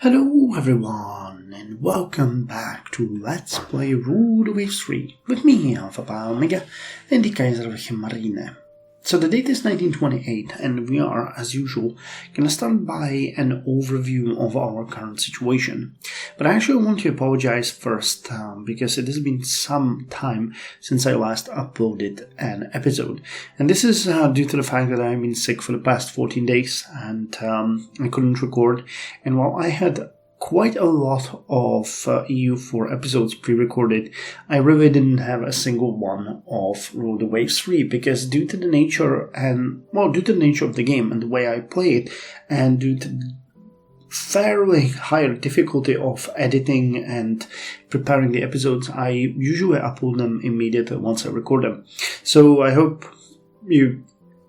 Hello everyone, and welcome back to Let's Play Rule Waves 3 with me, Alpha Pi Omega, and the Kaiserliche Marine. So the date is 1928, and we are, as usual, gonna start by an overview of our current situation. But I actually want to apologize first, because it has been some time since I last uploaded an episode. And this is due to the fact that I've been sick for the past 14 days, and I couldn't record. And while I had quite a lot of EU4 episodes pre-recorded, I really didn't have a single one of Rule the Waves 3 because due to the nature of the game and the way I play it, and due to the fairly higher difficulty of editing and preparing the episodes, I usually upload them immediately once I record them. So I hope you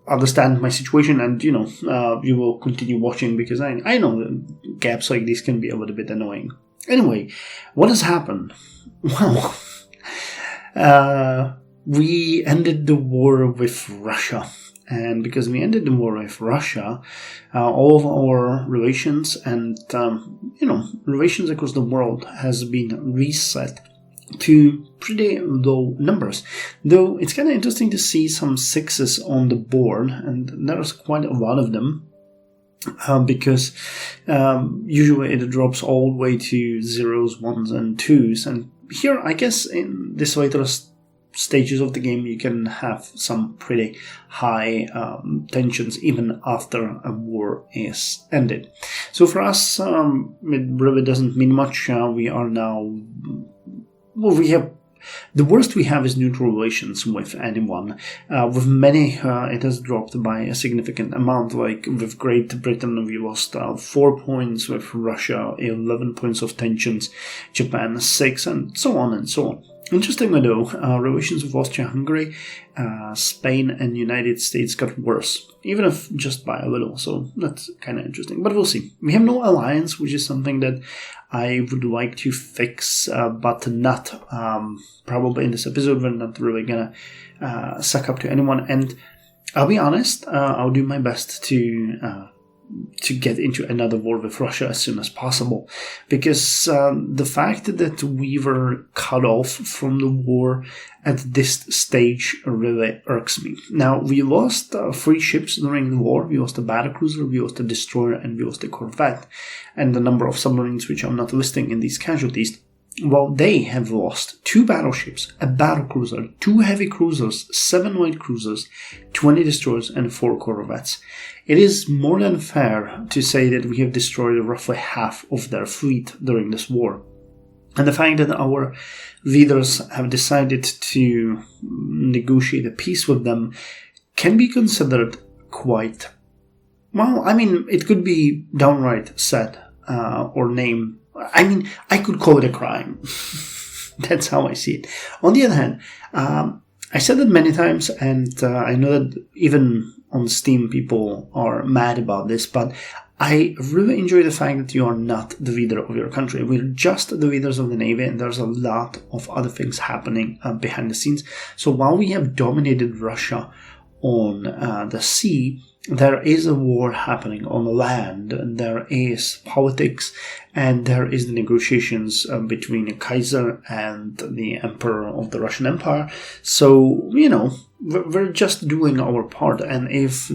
understand my situation and you will continue watching, because I know that gaps like this can be a little bit annoying. Anyway, what has happened? Well, we ended the war with Russia, and because we ended the war with Russia, all of our relations and relations across the world has been reset to pretty low numbers, though it's kind of interesting to see some sixes on the board, and there's quite a lot of them, because usually it drops all the way to zeros, ones and twos, and here I guess in this later stages of the game you can have some pretty high tensions even after a war is ended. So for us, it really doesn't mean much. We are now the worst we have is neutral relations with anyone. With many, it has dropped by a significant amount. Like with Great Britain, we lost 4 points. With Russia, 11 points of tensions. Japan, 6, and so on and so on. Interestingly though, relations with Austria-Hungary, Spain and United States got worse, even if just by a little, so that's kind of interesting, but we'll see. We have no alliance, which is something that I would like to fix, but not probably in this episode. We're not really gonna suck up to anyone, and I'll be honest, I'll do my best to get into another war with Russia as soon as possible, because the fact that we were cut off from the war at this stage really irks me. Now, we lost 3 ships during the war. We lost a battlecruiser, we lost a destroyer, and we lost a corvette, and the number of submarines which I'm not listing in these casualties. Well, they have lost 2 battleships, a battlecruiser, 2 heavy cruisers, 7 light cruisers, 20 destroyers, and 4 corvettes. It is more than fair to say that we have destroyed roughly half of their fleet during this war. And the fact that our leaders have decided to negotiate a peace with them can be considered quite, well, I mean, it could be downright sad or named. I mean, I could call it a crime. That's how I see it. On the other hand, I said it many times, and I know that even on Steam people are mad about this, but I really enjoy the fact that you are not the leader of your country. We're just the leaders of the Navy, and there's a lot of other things happening behind the scenes. So while we have dominated Russia on the sea, there is a war happening on land, and there is politics, and there is the negotiations between Kaiser and the Emperor of the Russian Empire. So, we're just doing our part, and if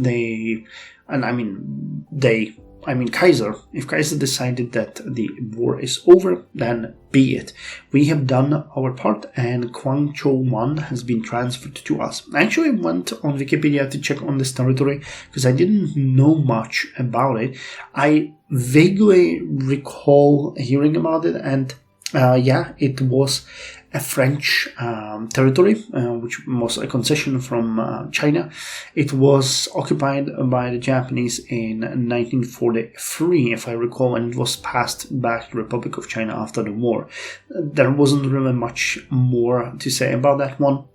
Kaiser, if Kaiser decided that the war is over, then be it. We have done our part, and Kwangchou 1 has been transferred to us. I actually went on Wikipedia to check on this territory because I didn't know much about it. I vaguely recall hearing about it, and it was a French territory, which was a concession from China. It was occupied by the Japanese in 1943, if I recall, and it was passed back to the Republic of China after the war. There wasn't really much more to say about that one.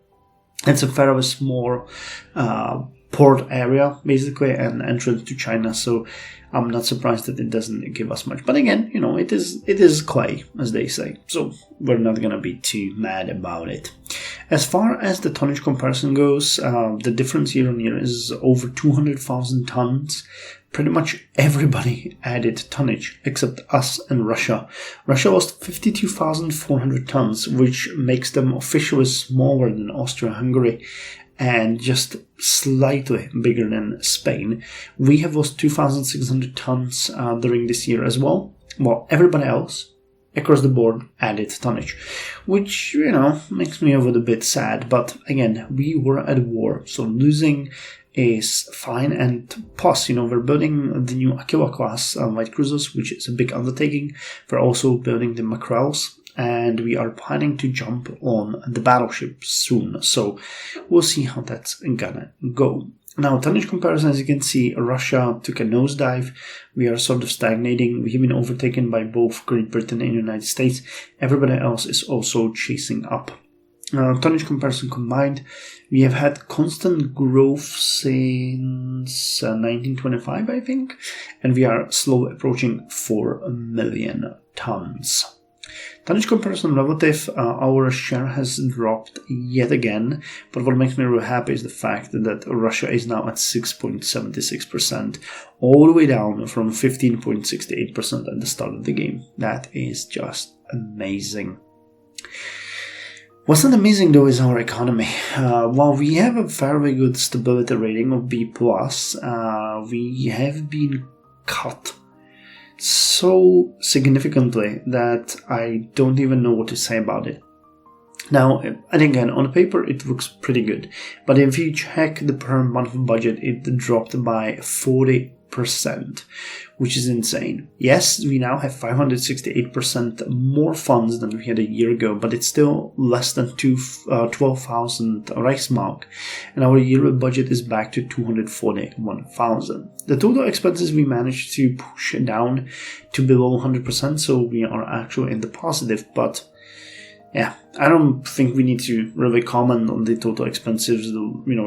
It's a fairly small port area, basically, and entrance to China. So I'm not surprised that it doesn't give us much. But again, it is clay, as they say. So we're not going to be too mad about it. As far as the tonnage comparison goes, the difference year on year is over 200,000 tons. Pretty much everybody added tonnage except us and Russia. Russia lost 52,400 tons, which makes them officially smaller than Austria-Hungary and just slightly bigger than Spain. We have lost 2,600 tons during this year as well, while everybody else across the board added tonnage, which, makes me a little bit sad. But again, we were at war, so losing is fine. And plus, we're building the new Aquila class light cruisers, which is a big undertaking. We're also building the Mackerels, and we are planning to jump on the battleship soon. So we'll see how that's gonna go. Now, tonnage comparison, as you can see, Russia took a nosedive. We are sort of stagnating. We've been overtaken by both Great Britain and the United States. Everybody else is also chasing up. Tonnage comparison combined, we have had constant growth since 1925, I think, and we are slowly approaching 4 million tons. Tonnage comparison relative, our share has dropped yet again, but what makes me really happy is the fact that Russia is now at 6.76%, all the way down from 15.68% at the start of the game. That is just amazing. What's not amazing though is our economy. While we have a fairly good stability rating of B+, we have been cut so significantly that I don't even know what to say about it. Now, and again, on paper it looks pretty good, but if you check the per month budget, it dropped by 40%, which is insane. Yes, we now have 568% more funds than we had a year ago, but it's still less than 12,000 Reichsmark, and our yearly budget is back to 241,000. The total expenses we managed to push down to below 100%, so we are actually in the positive, but yeah, I don't think we need to really comment on the total expenses,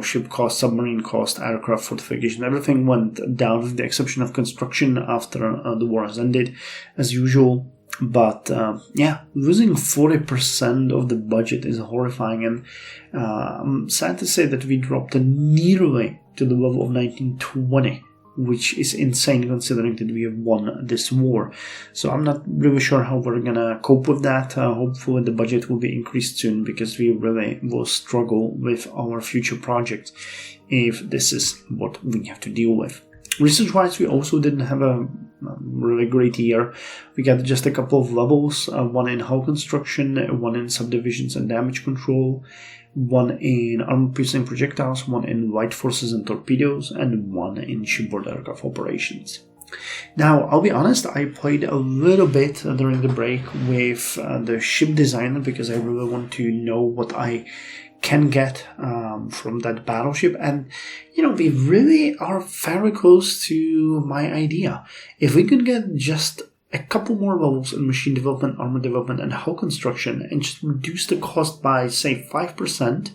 ship cost, submarine cost, aircraft fortification. Everything went down with the exception of construction after the war has ended, as usual. But losing 40% of the budget is horrifying, and I'm sad to say that we dropped nearly to the level of 1920. Which is insane considering that we have won this war. So I'm not really sure how we're gonna cope with that. Hopefully the budget will be increased soon, because we really will struggle with our future projects if this is what we have to deal with. Research-wise, we also didn't have a really great year. We got just a couple of levels, one in hull construction, one in subdivisions and damage control, one in armor-piercing projectiles, one in light forces and torpedoes, and one in shipboard aircraft operations. Now, I'll be honest, I played a little bit during the break with the ship designer, because I really want to know what I can get from that battleship, and we really are very close to my idea. If we could get just a couple more levels in machine development, armor development, and hull construction, and just reduce the cost by, say, 5%,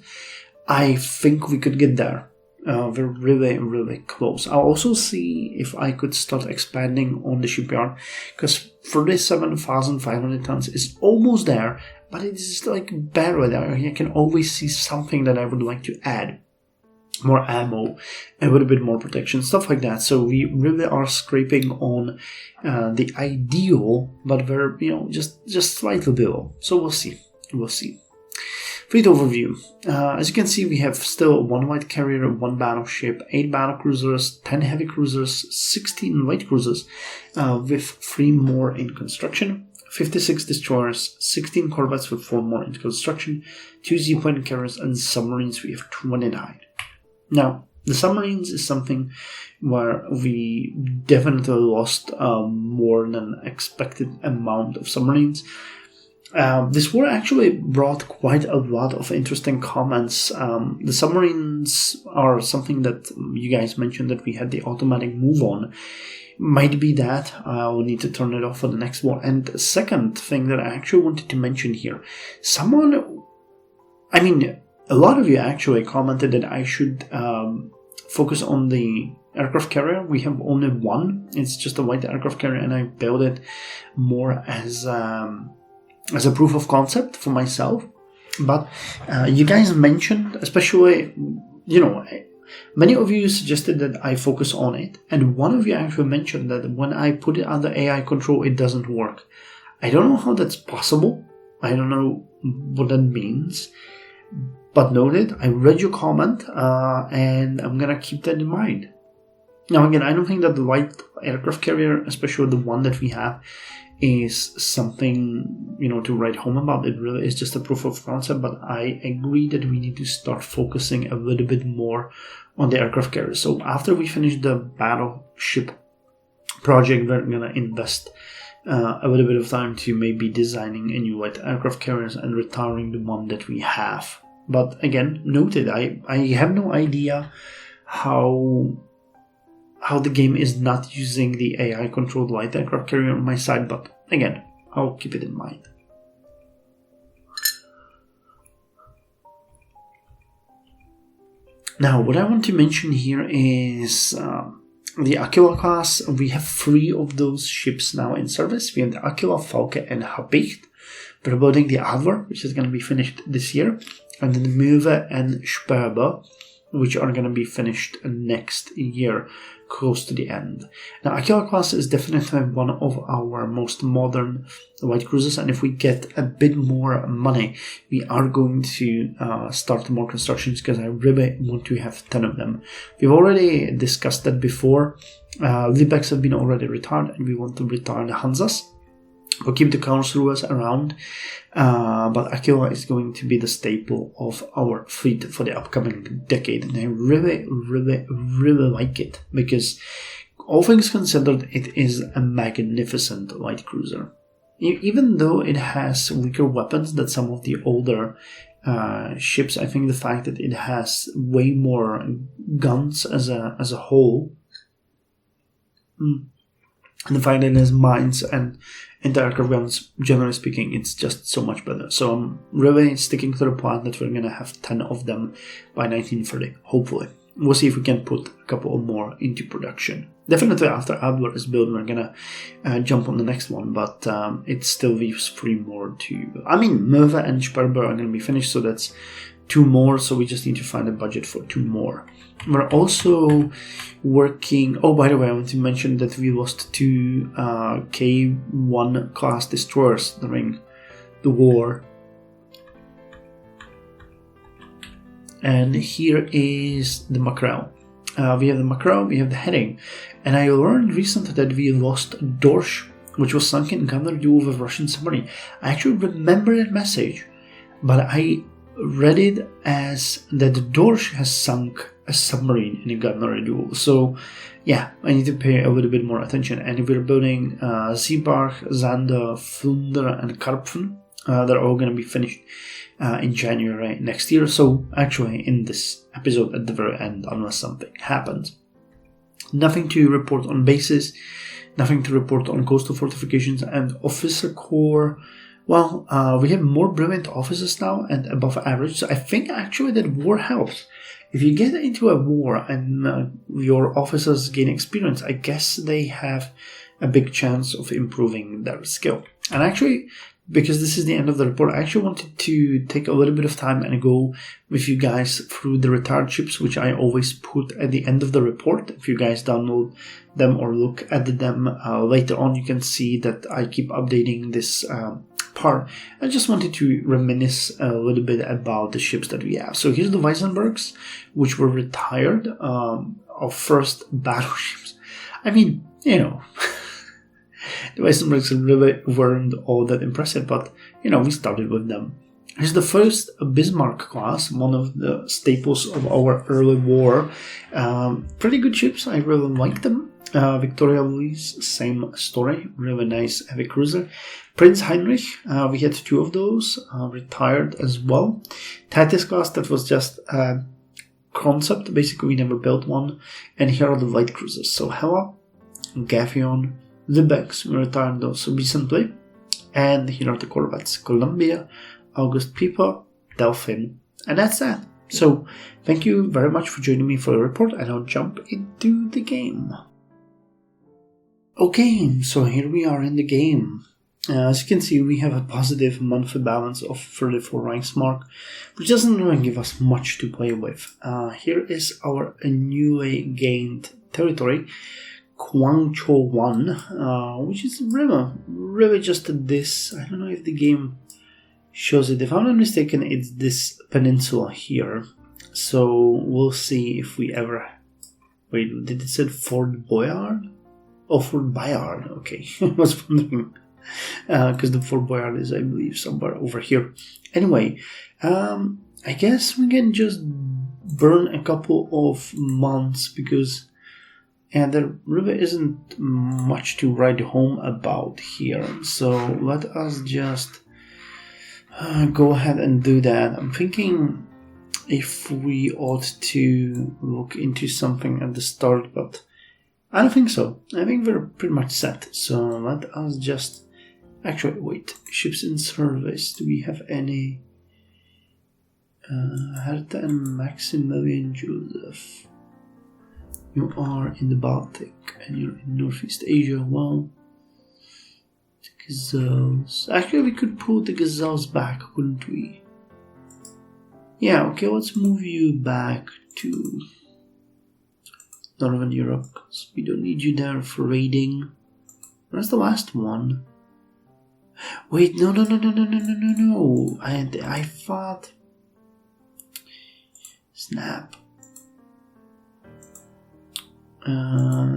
I think we could get there. We're really, really close. I'll also see if I could start expanding on the shipyard, because 37,500 tons is almost there, but it is like barely there. I can always see something that I would like to add. More ammo, a little bit more protection, stuff like that. So we really are scraping on the ideal, but we're just slightly below. So we'll see. Fleet overview. As you can see, we have still 1 light carrier, 1 battleship, 8 battlecruisers, 10 heavy cruisers, 16 light cruisers, with 3 more in construction. 56 destroyers, 16 corvettes with 4 more in construction, 2 seaplane carriers, and submarines we have 29. Now, the submarines is something where we definitely lost more than expected amount of submarines. This war actually brought quite a lot of interesting comments. The submarines are something that you guys mentioned that we had the automatic move on. Might be that I'll need to turn it off for the next war. And the second thing that I actually wanted to mention here, a lot of you actually commented that I should focus on the aircraft carrier. We have only one. It's just a white aircraft carrier, and I built it more as a proof of concept for myself. But you guys mentioned, especially, many of you suggested that I focus on it, and one of you actually mentioned that when I put it under AI control, it doesn't work. I don't know how that's possible. I don't know what that means. But noted, I read your comment, and I'm gonna keep that in mind. Now again, I don't think that the white aircraft carrier, especially the one that we have, is something, to write home about. It really is just a proof of concept, but I agree that we need to start focusing a little bit more on the aircraft carrier. So after we finish the battleship project, we're going to invest a little bit of time to maybe designing a new white aircraft carriers and retiring the one that we have. But again, noted, I have no idea how the game is not using the AI controlled light aircraft carrier on my side, but again, I'll keep it in mind. Now, what I want to mention here is the Aquila class. We have 3 of those ships now in service. We have the Aquila, Falke, and Habicht. We're building the Adler, which is going to be finished this year, and then the Möwe and Sperber, which are going to be finished next year, close to the end. Now, Aquila class is definitely one of our most modern light cruisers, and if we get a bit more money, we are going to start more constructions, because I really want to have 10 of them. We've already discussed that before. Liebecks have been already retired, and we want to retire the Hansas. We'll keep the Karlsruhes around, but Aquila is going to be the staple of our fleet for the upcoming decade, and I really, really, really like it, because all things considered, it is a magnificent light cruiser. Even though it has weaker weapons than some of the older ships, I think the fact that it has way more guns as a whole, and the fact that it has mines and anti-aircraft guns, generally speaking, it's just so much better. So I'm really sticking to the plan that we're going to have 10 of them by 1930, hopefully. We'll see if we can put a couple more into production. Definitely after Adler is built, we're going to jump on the next one, but it still leaves 3 more to... Möwe and Sperber are going to be finished, so that's 2 more, so we just need to find a budget for 2 more. We're also working... Oh, by the way, I want to mention that we lost 2 K1 class destroyers during the war. And here is the Mackerel. We have the Mackerel, we have the Heading. And I learned recently that we lost Dorsch, which was sunk in gunner duel with a Russian submarine. I actually remember that message, but I read it as that Dorsch has sunk a submarine in a gunner duel. So yeah, I need to pay a little bit more attention. And we're building Seebach, Zander, Flunder, and Karpfen. They're all going to be finished in January next year. So actually in this episode at the very end, unless something happens. Nothing to report on bases, nothing to report on coastal fortifications and officer corps. Well, we have more brilliant officers now and above average, so I think actually that war helps. If you get into a war and your officers gain experience, I guess they have a big chance of improving their skill. And actually, because this is the end of the report, I actually wanted to take a little bit of time and go with you guys through the retired ships, which I always put at the end of the report. If you guys download them or look at them later on, you can see that I keep updating this part. I just wanted to reminisce a little bit about the ships that we have. So here's the Weissenbergs, which were retired, our first battleships. The Weissenbergs really weren't all that impressive, but, we started with them. Here's the first Bismarck class, one of the staples of our early war. Pretty good ships, I really like them. Victoria Louise, same story, really nice heavy cruiser. Prince Heinrich, we had 2 of those, retired as well. Titus class, that was just a concept, basically we never built one. And here are the light cruisers. So Hella, Gaffion, Liebecks, we retired those recently. And here are the corvettes: Columbia, August Pieper, Delphin, and that's that. So, thank you very much for joining me for the report, and I'll jump into the game. Okay, so here we are in the game. As you can see, we have a positive monthly balance of 34 Reichsmark, which doesn't really give us much to play with. Here is our newly gained territory, Guangzhou 1, which is really just this. I don't know if the game shows it. If I'm not mistaken, it's this peninsula here. So we'll see if we ever... Wait, did it say Fort Boyard? Oh, Fort Bayard. Okay, I was wondering. Because the Fort Boyard is, I believe, somewhere over here. Anyway, I guess we can just burn a couple of months because there really isn't much to write home about here. So let us just go ahead and do that. I'm thinking if we ought to look into something at the start, but I don't think so. I think we're pretty much set. So let us just... Actually, wait. Ships in service. Do we have any? Hertha and Maximilian Joseph. You are in the Baltic and you're in Northeast Asia. Well, the Gazelles. Actually, we could pull the Gazelles back, couldn't we? Yeah, okay, let's move you back to Northern Europe, because we don't need you there for raiding. Where's the last one? Wait, no. I thought... Snap.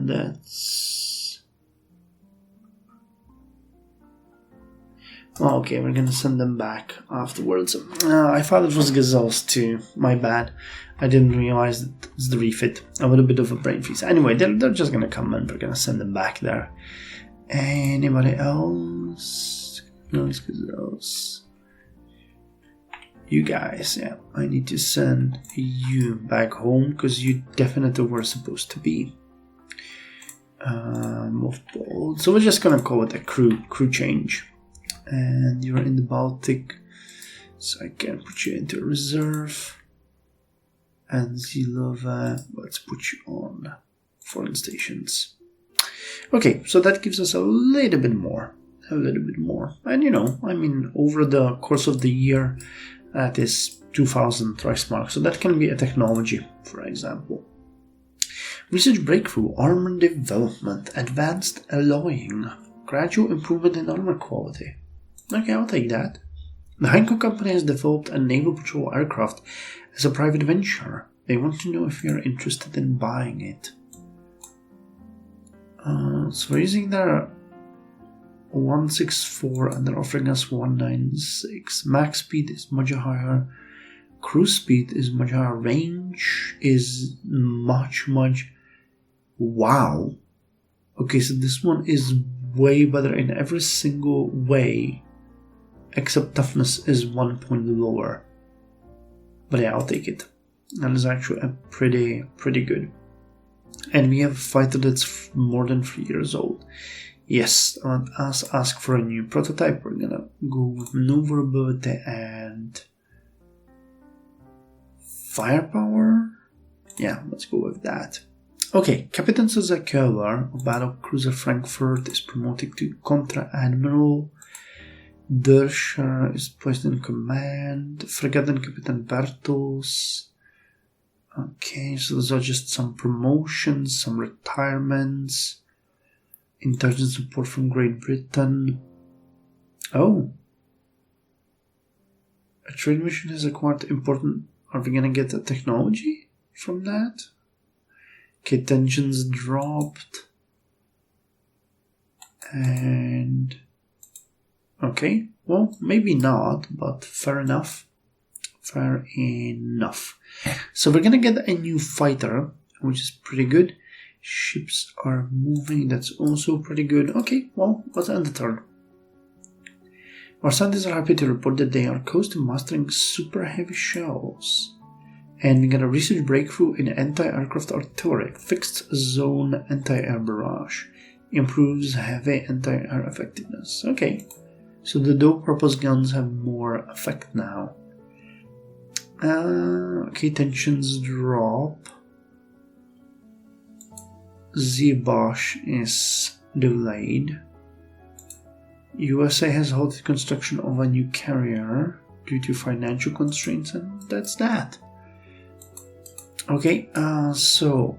That's... Oh, okay, we're gonna send them back afterwards. I thought it was Gazelles too. My bad. I didn't realize that it was the refit. A little bit of a brain freeze. Anyway, they're just gonna come and we're gonna send them back there. Anybody else? No, it's Gazelles. You guys, yeah. I need to send you back home because you definitely were supposed to be mothballed. So we're just gonna call it a crew change. And you're in the Baltic, so I can put you into reserve. And Zilova, let's put you on foreign stations. Okay, so that gives us a little bit more. And over the course of the year, that is 2,000 Reichsmark. So that can be a technology, for example. Research breakthrough, armor development, advanced alloying, gradual improvement in armor quality. Okay, I'll take that. The Heinkel company has developed a naval patrol aircraft as a private venture. They want to know if you're interested in buying it. So we're using their 164 and they're offering us 196. Max speed is much higher. Cruise speed is much higher. Range is much... Wow. Okay, so this one is way better in every single way. Except toughness is 1 point lower. But yeah, I'll take it. That is actually a pretty good. And we have a fighter that's more than 3 years old. Yes, let us ask for a new prototype. We're gonna go with maneuverability and firepower. Yeah, let's go with that. Okay, Captain Cesar Keller of Battle Cruiser Frankfurt is promoted to Grand Admiral. Derscher is placed in command. Fregatten Captain Bertels. Okay, so those are just some promotions, some retirements. Intelligence support from Great Britain. Oh. A trade mission has acquired important... Are we gonna get a technology from that? Okay, tensions dropped. And... Okay, well, maybe not, but fair enough. So we're gonna get a new fighter, which is pretty good. Ships are moving, that's also pretty good. Okay, well, let's end the turn. Our scientists are happy to report that they are close to mastering super heavy shells. And we got a research breakthrough in anti-aircraft artillery. Fixed zone anti-air barrage. Improves heavy anti-air effectiveness. Okay. So the dual purpose guns have more effect now. Okay, tensions drop. Z-Bosch is delayed. USA has halted construction of a new carrier due to financial constraints, and that's that. Okay, so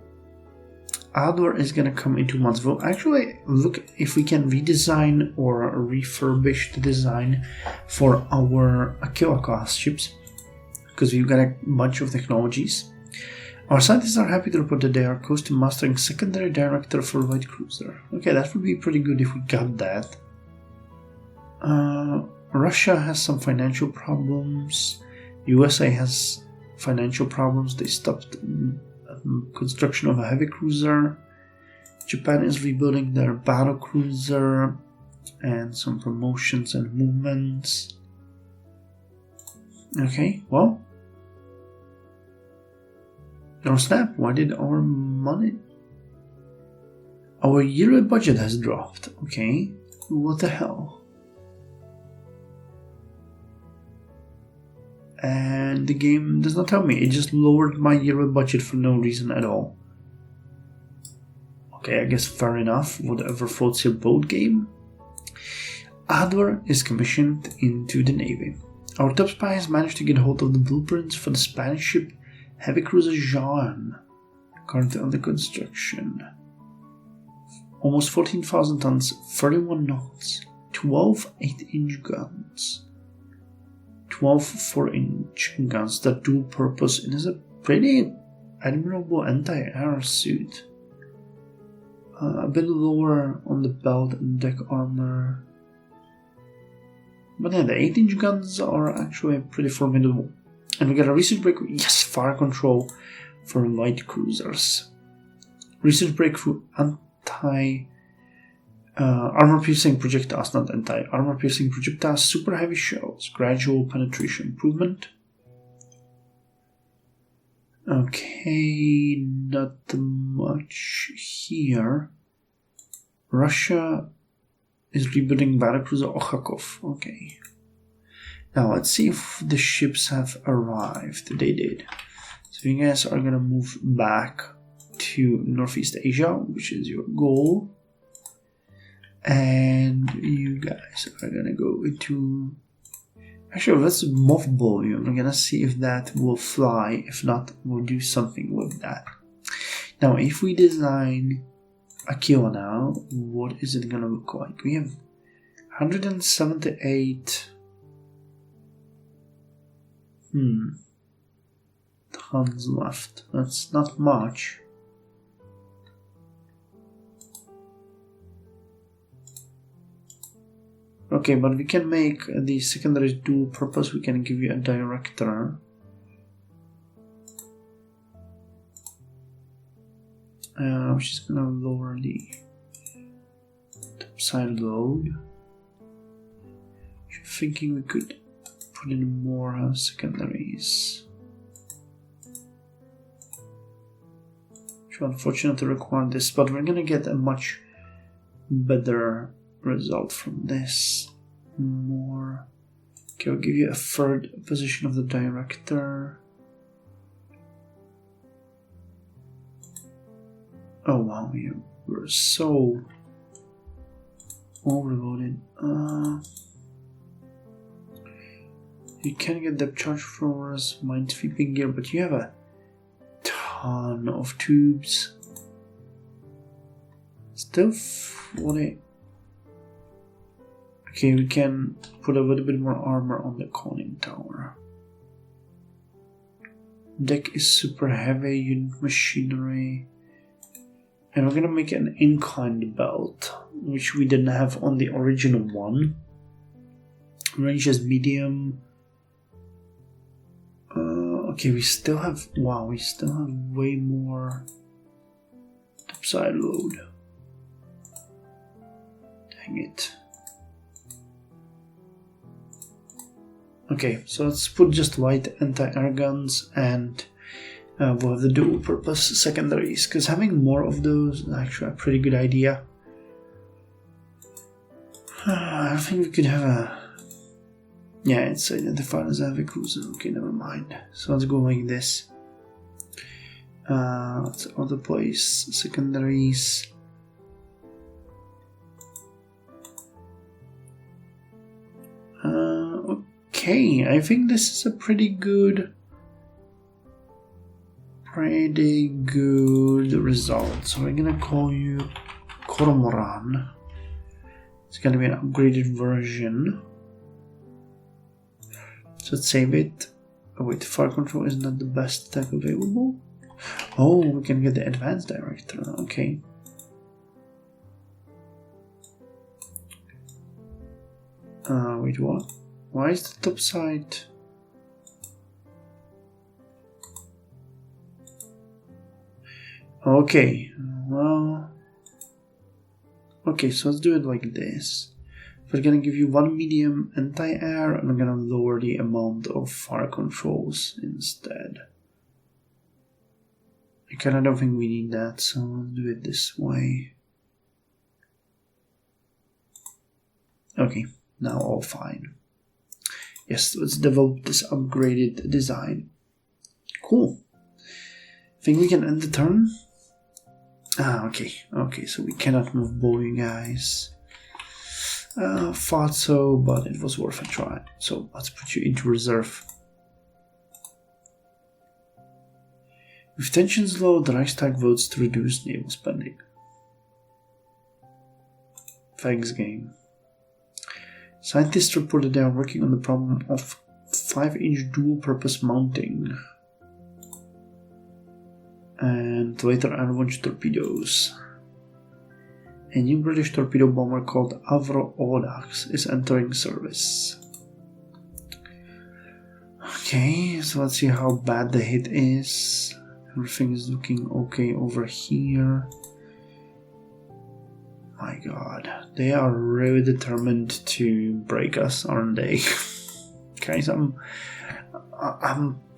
Adler is gonna come in 2 months. We'll actually look if we can redesign or refurbish the design for our Aquila class ships, because we've got a bunch of technologies. Our scientists are happy to report that they are close to mastering secondary director for light cruiser. Okay, that would be pretty good if we got that. Russia has some financial problems. USA has financial problems. They stopped construction of a heavy cruiser. Japan is rebuilding their battle cruiser and some promotions and movements. Okay, well. Oh snap, why did our money... Our yearly budget has dropped. Okay, what the hell? And the game does not tell me. It just lowered my yearly budget for no reason at all. Okay, I guess fair enough. Whatever floats your boat, game. Adler is commissioned into the Navy. Our top spy has managed to get hold of the blueprints for the Spanish ship heavy cruiser Jean, currently under construction. Almost 14,000 tons, 31 knots, 12 8-inch guns. 12 4-inch guns that dual purpose. It is a pretty admirable anti-air suit. A bit lower on the belt and deck armor. But yeah, the 8-inch guns are actually pretty formidable. And we got a research breakthrough. Yes, fire control for light cruisers. Research breakthrough anti... armor-piercing projectiles, not anti-armor-piercing projectiles, super heavy shells, gradual penetration improvement. Okay, not much here. Russia is rebuilding battlecruiser Okhakov. Okay. Now let's see if the ships have arrived. They did. So you guys are gonna move back to Northeast Asia, which is your goal. And you guys are gonna go into... Actually, let's mothball you. I'm gonna see if that will fly. If not, we'll do something with that. Now, if we design Aquila now, what is it gonna look like? We have 178 tons left. That's not much. Okay, but we can make the secondary dual purpose. We can give you a director. Which is gonna lower the topside load. I'm thinking we could put in more secondaries. Which unfortunately require this, but we're gonna get a much better result from this. More. Okay, I'll give you a third position of the director. Oh wow, you were so overloaded. You can get depth charge throwers, mine sweeping gear, but you have a ton of tubes. Still 40. Okay, we can put a little bit more armor on the conning tower. Deck is super heavy, unit machinery. And we're gonna make an inclined belt, which we didn't have on the original one. Range is medium. Okay, we still have way more topside load. Dang it. Okay, so let's put just light anti-air guns and we'll have the dual purpose secondaries, because having more of those is actually a pretty good idea. I think we could have Yeah, it's identified as a heavy cruiser. Okay, never mind. So let's go like this. Let's other place. Secondaries. Okay, I think this is a pretty good result. So we're gonna call you Cormoran. It's gonna be an upgraded version. So let's save it. Oh wait, fire control is not the best tech available. Oh, we can get the advanced director. Okay. Wait, what? Why is the top side? Okay, well... Okay, so let's do it like this. We're gonna give you 1 medium anti-air, and we're gonna lower the amount of fire controls instead. I kinda don't think we need that, so let's do it this way. Okay, now all fine. Yes, let's develop this upgraded design. Cool. Think we can end the turn? Okay, so we cannot move Boeing, guys. Thought so, but it was worth a try. So let's put you into reserve. With tensions low, the Reichstag votes to reduce naval spending. Thanks, game. Scientists report that they are working on the problem of 5-inch dual-purpose mounting and later air-launched torpedoes. A new British torpedo bomber called Avro Audax is entering service. Okay, so let's see how bad the hit is. Everything is looking okay over here. My god, they are really determined to break us, aren't they? Guys, I'm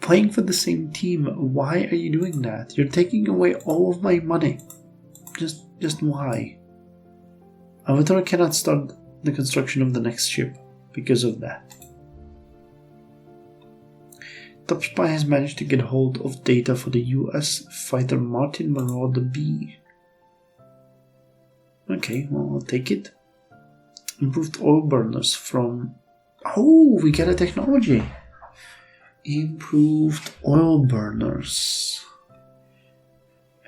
playing for the same team. Why are you doing that? You're taking away all of my money. Just why? Avatar cannot start the construction of the next ship because of that. Top Spy has managed to get hold of data for the US fighter Martin Marauder B. Okay, well, I'll take it. Improved oil burners from... Oh, we get a technology. Improved oil burners.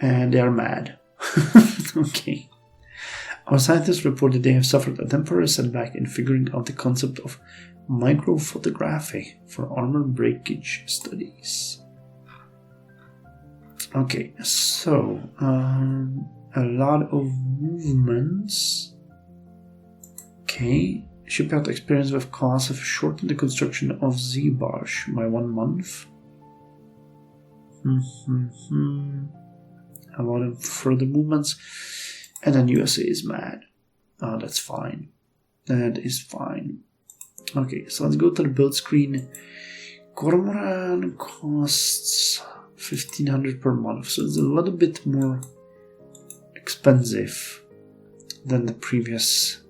And they are mad. Okay. Our scientists reported they have suffered a temporary setback in figuring out the concept of microphotography for armor breakage studies. Okay, so... a lot of movements. Okay. Shipyard experience with class have shortened the construction of Z-Barge by 1 month. A lot of further movements. And then USA is mad. Oh, that's fine. That is fine. Okay, so let's go to the build screen. Cormoran costs 1,500 per month, so it's a little bit more expensive than the previous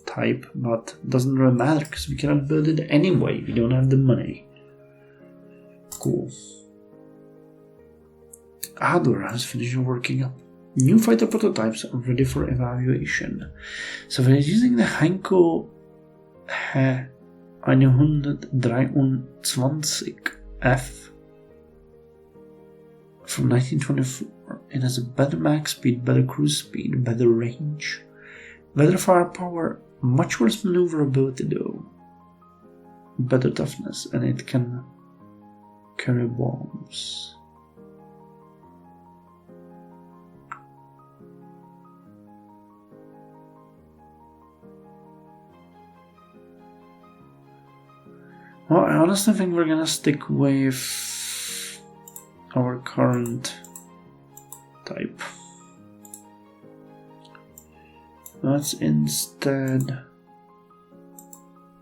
type, but doesn't really matter because we cannot build it anyway. We don't have the money. Cool. Adler has finished working up. New fighter prototypes are ready for evaluation. So we're using the Heinkel 123F from 1924. It has a better max speed, better cruise speed, better range, better firepower, much worse maneuverability though, better toughness, and it can carry bombs. Well, I honestly think we're gonna stick with our current type. Let's instead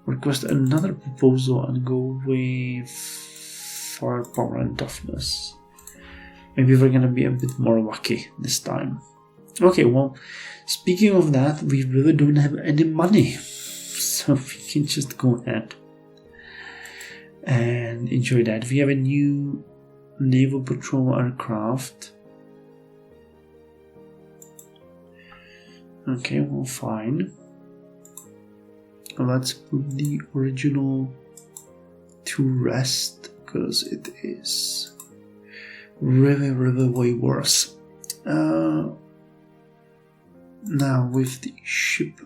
request another proposal and go with firepower and toughness. Maybe we're gonna be a bit more lucky this time. Okay, well, speaking of that, we really don't have any money, so we can just go ahead. and enjoy that. We have a new naval patrol aircraft. Okay, well, fine. Let's put the original to rest, because it is really way worse. Now with the ship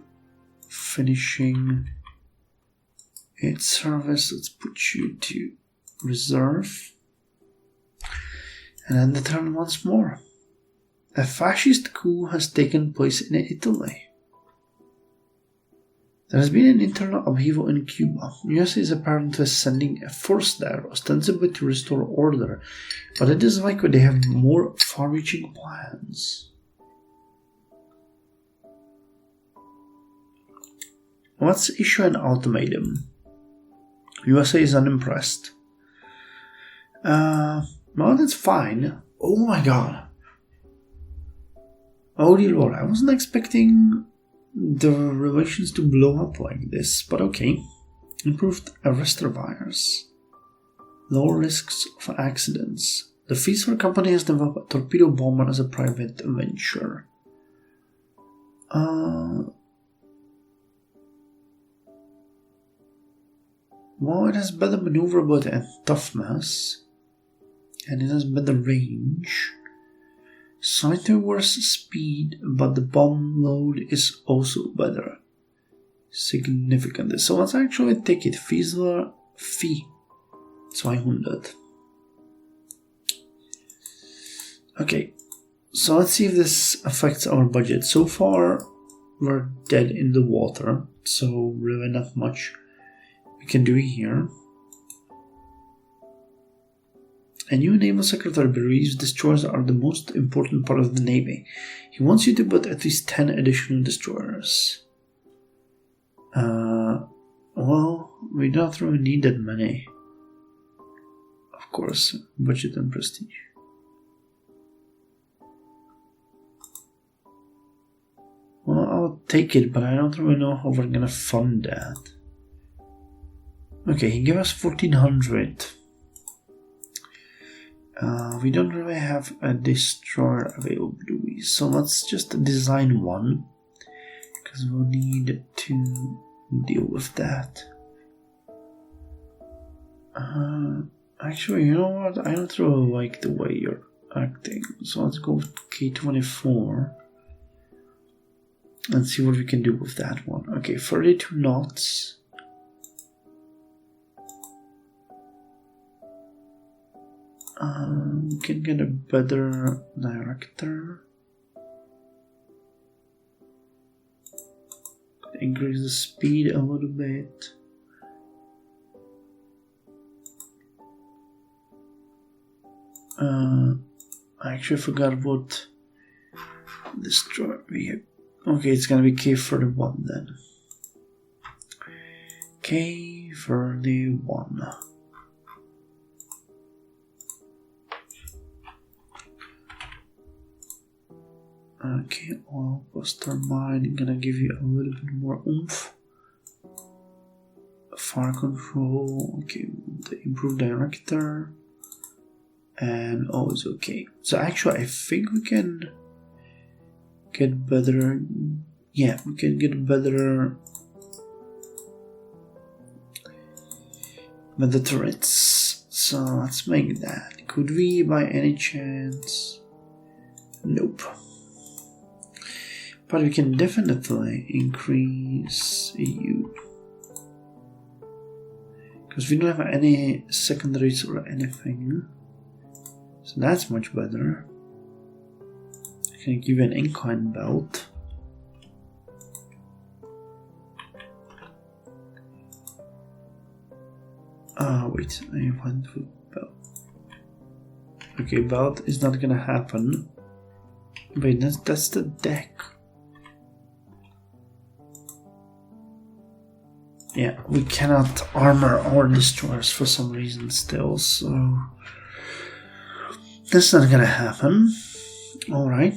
finishing its service, let's put you to reserve and end the turn once more. A fascist coup has taken place in Italy. There has been an internal upheaval in Cuba. The US is apparently sending a force there, ostensibly to restore order, but it is likely they have more far-reaching plans. Let's issue an ultimatum. USA is unimpressed. Well, that's fine. Oh my god. Oh dear lord, I wasn't expecting the relations to blow up like this, but okay. Improved arrestor virus. Lower risks of accidents. The Fiesler company has developed a torpedo bomber as a private venture. Well, it has better maneuverability and toughness, and it has better range. Slightly worse speed, but the bomb load is also better. Significantly. So let's actually take it. Fiesler Phi 200. Okay, so let's see if this affects our budget. So far, we're dead in the water, so really not much we can do here. A new naval secretary believes destroyers are the most important part of the navy. He wants you to build at least 10 additional destroyers. Well, we don't really need that many. Of course, budget and prestige. Well, I'll take it, but I don't really know how we're gonna fund that. Okay, he gave us 1400. We don't really have a destroyer available, do we? So let's just design one, because we'll need to deal with that. Actually, you know what? I don't really like the way you're acting, so let's go with K24 and see what we can do with that one. Okay, 32 knots. We can get a better director. Increase the speed a little bit. I actually forgot what destroyer we have. Okay, it's gonna be K31 then. K31. Okay, oil plus turbine, gonna give you a little bit more oomph. Fire control, okay, the improved director, and all is okay. So actually, I think we can get better. Yeah, we can get better turrets. So let's make that. Could we, by any chance? Nope. But we can definitely increase EU, because we don't have any secondaries or anything, so that's much better. I can give you an incline belt. Wait, I want to belt. Okay, belt is not gonna happen. Wait, that's the deck. Yeah, we cannot armor our destroyers for some reason still, so that's not gonna happen. Alright.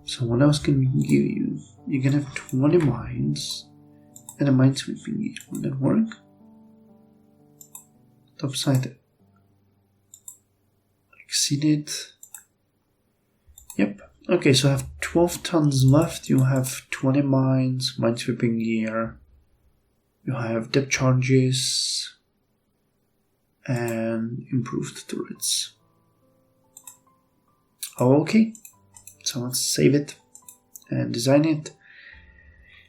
So what else can we give you? You can have 20 mines and a minesweeping gear. Will that work? Topside exceeded. Yep. Okay, so I have 12 tons left. You have 20 mines, minesweeping gear. You have depth charges and improved turrets. Okay, so let's save it and design it.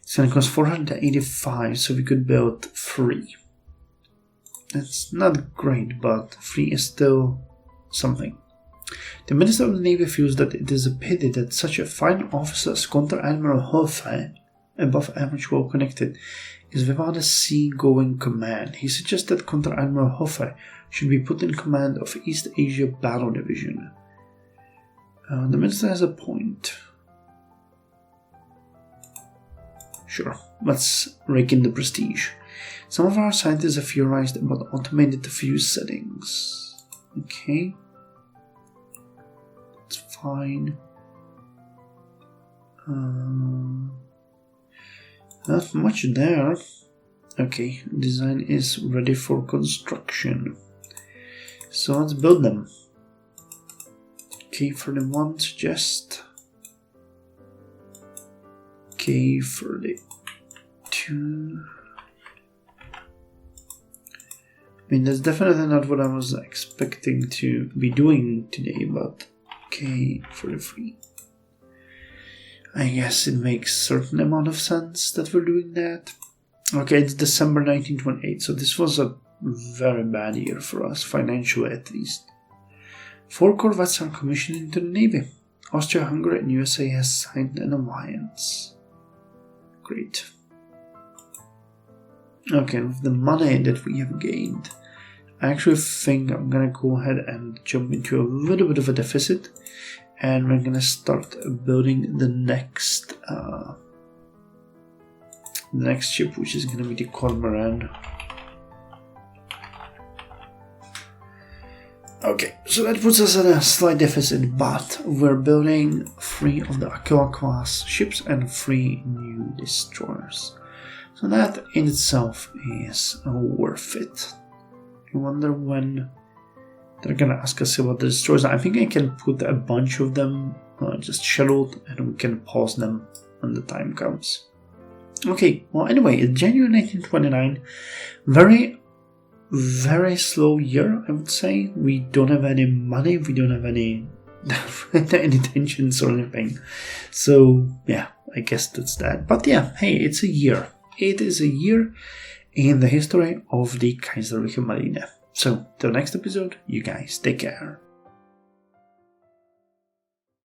It's gonna cost 485, so we could build 3. That's not great, but 3 is still something. The Minister of the Navy feels that it is a pity that such a fine officer as Grand Admiral Hofe, above average well connected, is without a sea-going command. He suggests that Grand Admiral Hofe should be put in command of East Asia Battle Division. The Minister has a point. Sure, let's rake in the prestige. Some of our scientists have theorized about automated fuse settings. Okay. That's fine. Not much there. Okay, design is ready for construction. So let's build them. K31 suggest. K32. I mean, that's definitely not what I was expecting to be doing today, but K43. I guess it makes a certain amount of sense that we're doing that. Okay, it's December 1928, so this was a very bad year for us, financially at least. 4 corvettes are commissioned into the Navy. Austria-Hungary and USA has signed an alliance. Great. Okay, with the money that we have gained, I actually think I'm gonna go ahead and jump into a little bit of a deficit, and we're gonna start building the next ship, which is gonna be the Cormoran. Okay, so that puts us at a slight deficit, but we're building 3 of the Aquila class ships and 3 new destroyers. So that in itself is worth it. I wonder when they're gonna ask us about the destroyers. I think I can put a bunch of them just scheduled, and we can pause them when the time comes. Okay, well anyway, it's January 1929. Very slow year, I would say. We don't have any money, we don't have any tensions or anything. So yeah, I guess that's that. But yeah, hey, it's a year. It is a year in the history of the Kaiserliche Marine. So, till next episode, you guys take care.